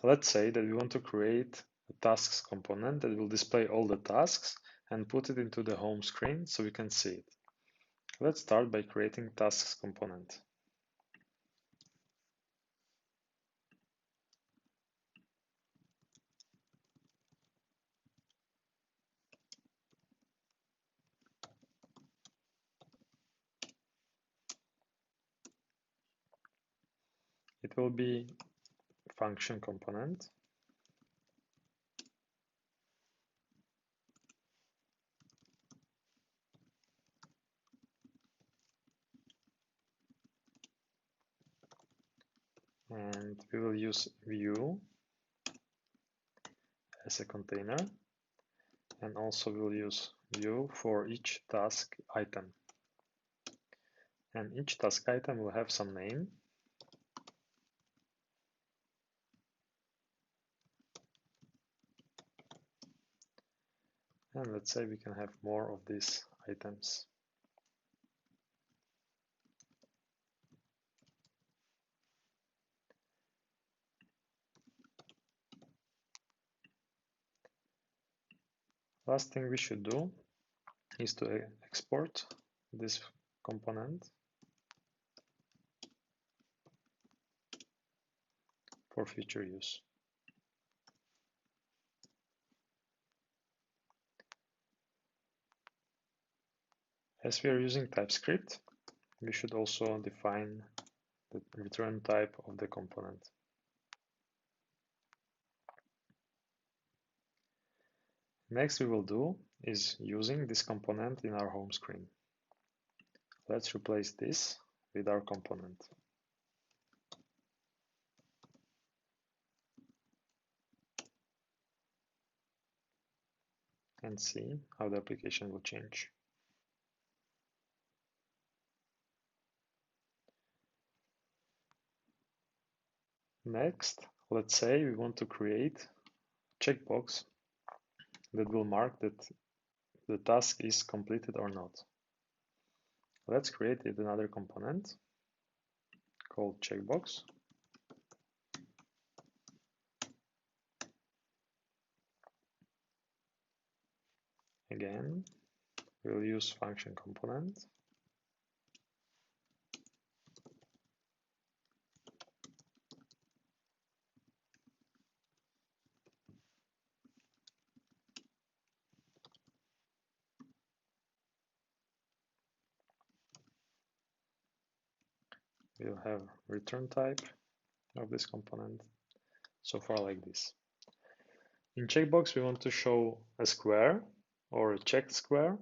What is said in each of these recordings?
Let's say that we want to create a tasks component that will display all the tasks and put it into the home screen so we can see it. Let's start by creating tasks component. It will be function component. And we will use view as a container. And also we'll use view for each task item. And each task item will have some name. And let's say we can have more of these items. Last thing we should do is to export this component for future use. As we are using TypeScript, we should also define the return type of the component. Next we will do is using this component in our home screen. Let's replace this with our component. And see how the application will change. Next, let's say we want to create a checkbox that will mark that the task is completed or not. Let's create another component called checkbox. Again, we'll use function component. We'll have return type of this component. So far like this. In checkbox, we want to show a square or a checked square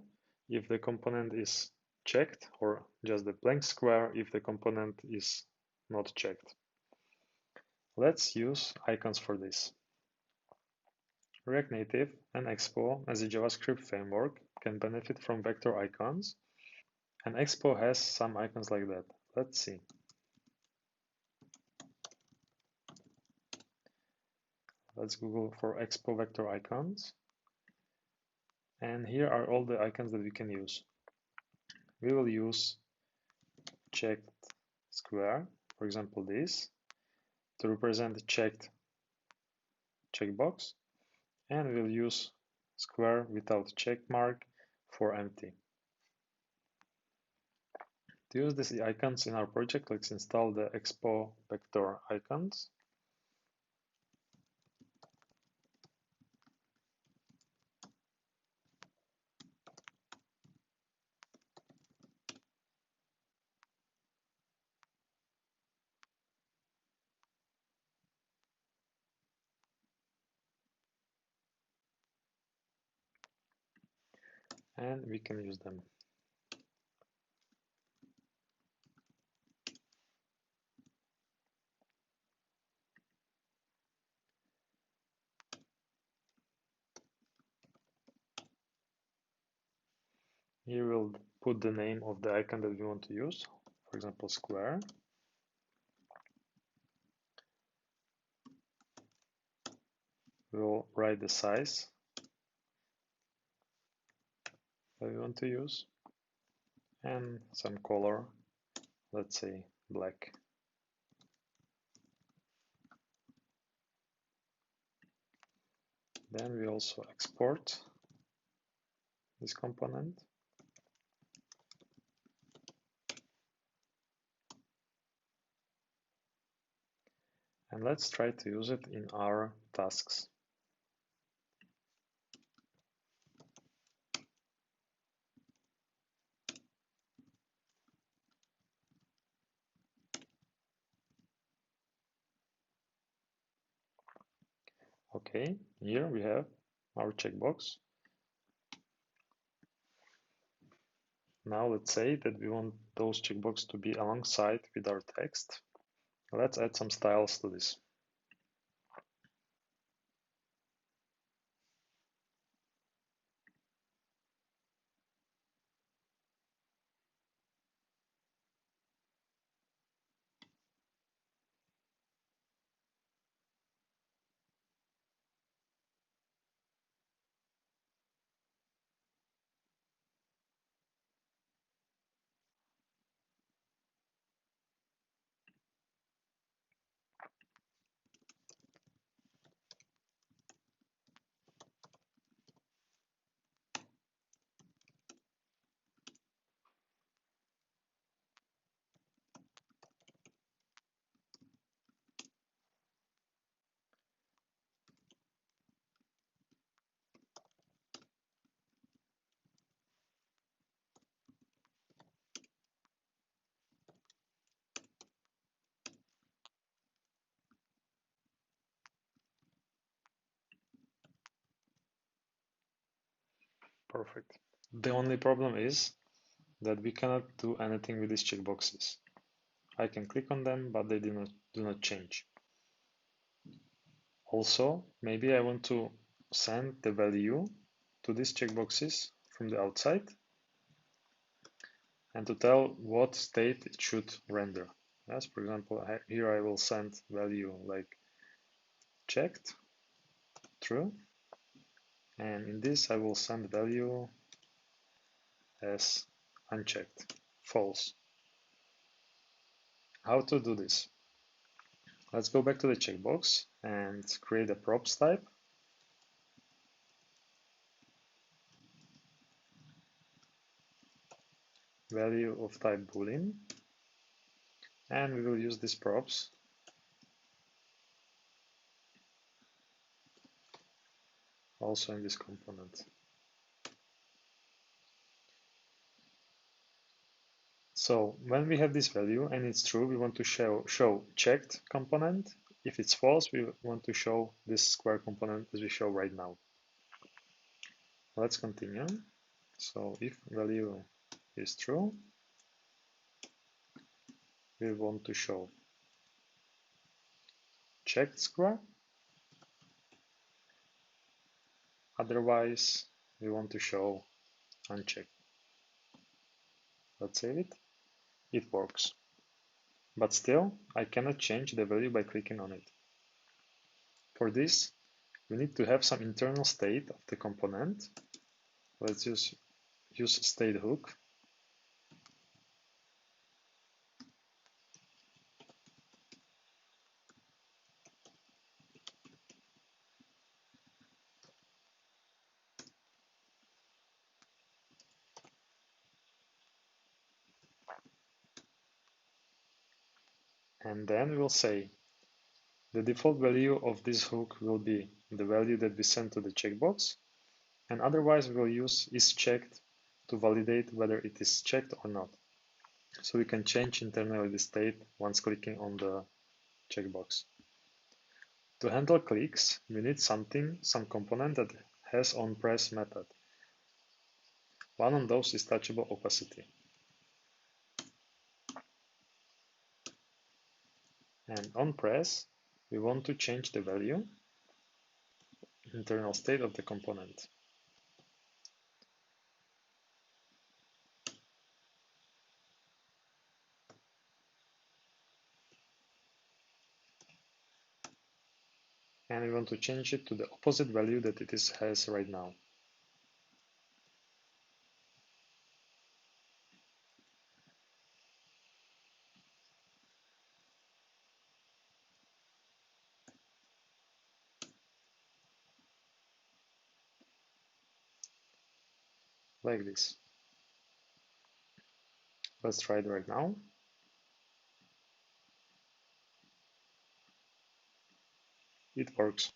if the component is checked, or just the blank square if the component is not checked. Let's use icons for this. React Native and Expo as a JavaScript framework can benefit from vector icons, and Expo has some icons like that. Let's see. Let's Google for Expo vector icons. And here are all the icons that we can use. We will use checked square, for example this, to represent the checked checkbox, and we'll use square without check mark for empty. To use these icons in our project, let's install the Expo vector icons. And we can use them. Here we'll put the name of the icon that we want to use, for example, square. We'll write the size that we want to use and some color, let's say black. Then we also export this component. And let's try to use it in our tasks. Okay, here we have our checkbox. Now let's say that we want those checkboxes to be alongside with our text. Let's add some styles to this. Perfect. The only problem is that we cannot do anything with these checkboxes. I can click on them, but they do not change. Also, maybe I want to send the value to these checkboxes from the outside and to tell what state it should render. Yes, for example, here I will send value like checked, true, and in this I will send value as unchecked, false. How to do this? Let's go back to the checkbox and create a props type. Value of type boolean, and we will use this props also in this component. So when we have this value and it's true, we want to show checked component. If it's false, we want to show this square component as we show right now. Let's continue. So if value is true, we want to show checked square. Otherwise, we want to show unchecked. Let's save it. It works. But still, I cannot change the value by clicking on it. For this, we need to have some internal state of the component. Let's use state hook. And then we will say the default value of this hook will be the value that we send to the checkbox, and otherwise we will use isChecked to validate whether it is checked or not. So we can change internally the state once clicking on the checkbox. To handle clicks, we need some component that has onPress method. One of those is touchable opacity. And on press, we want to change the value, internal state of the component. And we want to change it to the opposite value that it has right now. like this. Let's try it right now. It works.